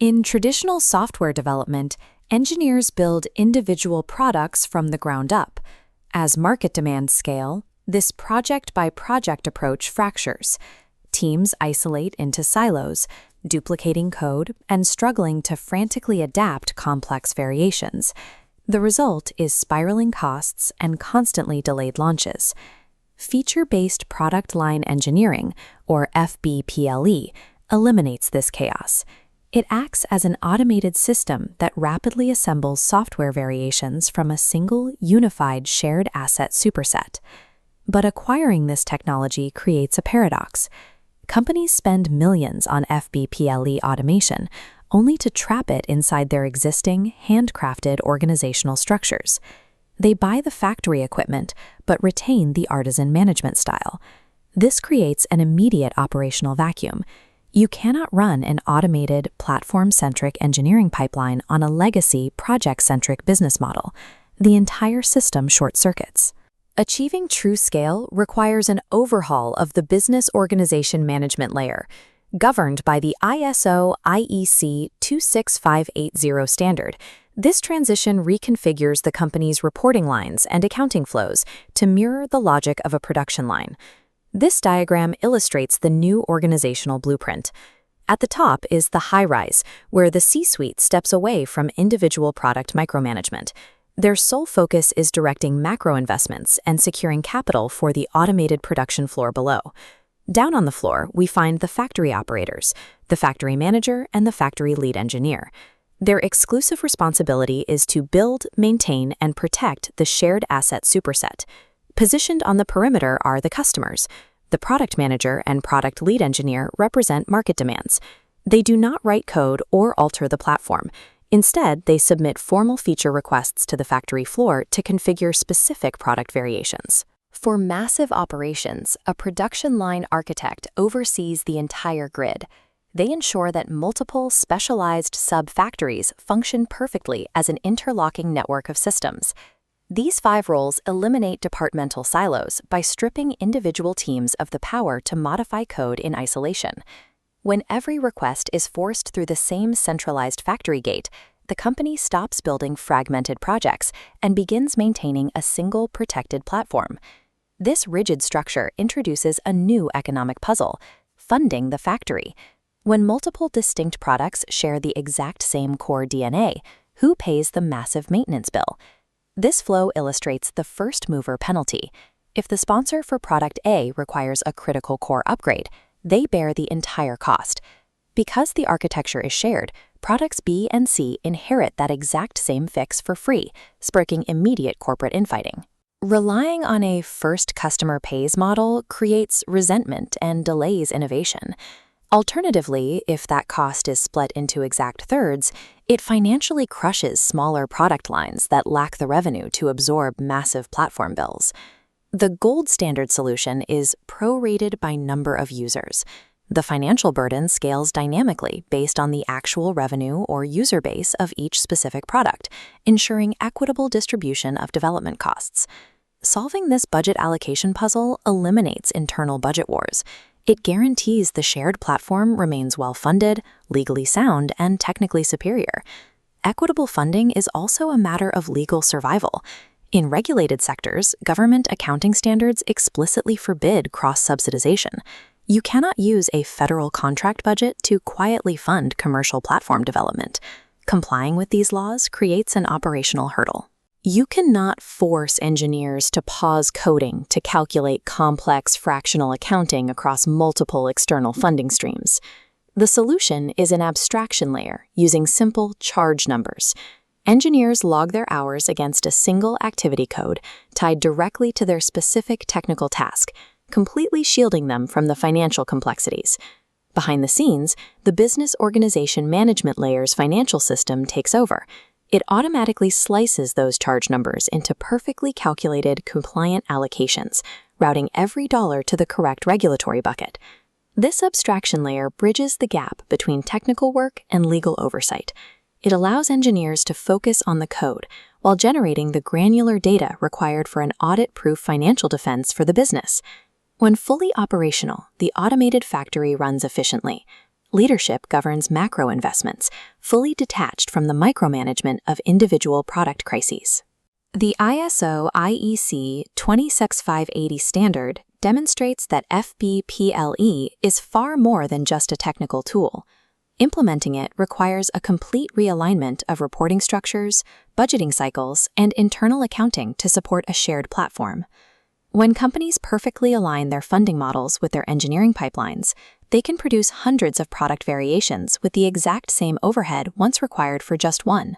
In traditional software development, engineers build individual products from the ground up. As market demands scale, this project-by-project approach fractures. Teams isolate into silos, duplicating code and struggling to frantically adapt complex variations. The result is spiraling costs and constantly delayed launches. Feature-based product line engineering, or F-PLE, eliminates this chaos. It acts as an automated system that rapidly assembles software variations from a single, unified shared asset superset. But acquiring this technology creates a paradox. Companies spend millions on F-PLE automation, only to trap it inside their existing, handcrafted organizational structures. They buy the factory equipment, but retain the artisan management style. This creates an immediate operational vacuum. You cannot run an automated, platform-centric engineering pipeline on a legacy, project-centric business model. The entire system short-circuits. Achieving true scale requires an overhaul of the business organization management layer. Governed by the ISO IEC 26580 standard, this transition reconfigures the company's reporting lines and accounting flows to mirror the logic of a production line. This diagram illustrates the new organizational blueprint. At the top is the high-rise, where the C-suite steps away from individual product micromanagement. Their sole focus is directing macro investments and securing capital for the automated production floor below. Down on the floor, we find the factory operators, the factory manager, and the factory lead engineer. Their exclusive responsibility is to build, maintain, and protect the shared asset superset. Positioned on the perimeter are the customers. The product manager and product lead engineer represent market demands. They do not write code or alter the platform. Instead, they submit formal feature requests to the factory floor to configure specific product variations. For massive operations, a production line architect oversees the entire grid. They ensure that multiple specialized sub-factories function perfectly as an interlocking network of systems. These 5 roles eliminate departmental silos by stripping individual teams of the power to modify code in isolation. When every request is forced through the same centralized factory gate, the company stops building fragmented projects and begins maintaining a single protected platform. This rigid structure introduces a new economic puzzle: funding the factory. When multiple distinct products share the exact same core DNA, who pays the massive maintenance bill? This flow illustrates the first mover penalty. If the sponsor for product A requires a critical core upgrade, they bear the entire cost. Because the architecture is shared, products B and C inherit that exact same fix for free, sparking immediate corporate infighting. Relying on a first customer pays model creates resentment and delays innovation. Alternatively, if that cost is split into exact thirds, it financially crushes smaller product lines that lack the revenue to absorb massive platform bills. The gold standard solution is prorated by number of users. The financial burden scales dynamically based on the actual revenue or user base of each specific product, ensuring equitable distribution of development costs. Solving this budget allocation puzzle eliminates internal budget wars. It guarantees the shared platform remains well-funded, legally sound, and technically superior. Equitable funding is also a matter of legal survival. In regulated sectors, government accounting standards explicitly forbid cross-subsidization. You cannot use a federal contract budget to quietly fund commercial platform development. Complying with these laws creates an operational hurdle. You cannot force engineers to pause coding to calculate complex fractional accounting across multiple external funding streams. The solution is an abstraction layer using simple charge numbers. Engineers log their hours against a single activity code tied directly to their specific technical task, completely shielding them from the financial complexities. Behind the scenes, the business organization management layer's financial system takes over. It automatically slices those charge numbers into perfectly calculated, compliant allocations, routing every dollar to the correct regulatory bucket. This abstraction layer bridges the gap between technical work and legal oversight. It allows engineers to focus on the code while generating the granular data required for an audit-proof financial defense for the business. When fully operational, the automated factory runs efficiently. Leadership governs macro investments, fully detached from the micromanagement of individual product crises. The ISO IEC 26580 standard demonstrates that F-PLE is far more than just a technical tool. Implementing it requires a complete realignment of reporting structures, budgeting cycles, and internal accounting to support a shared platform. When companies perfectly align their funding models with their engineering pipelines, they can produce hundreds of product variations with the exact same overhead once required for just one.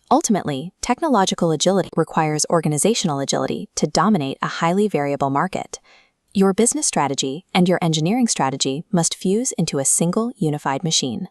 Ultimately, technological agility requires organizational agility to dominate a highly variable market. Your business strategy and your engineering strategy must fuse into a single unified machine.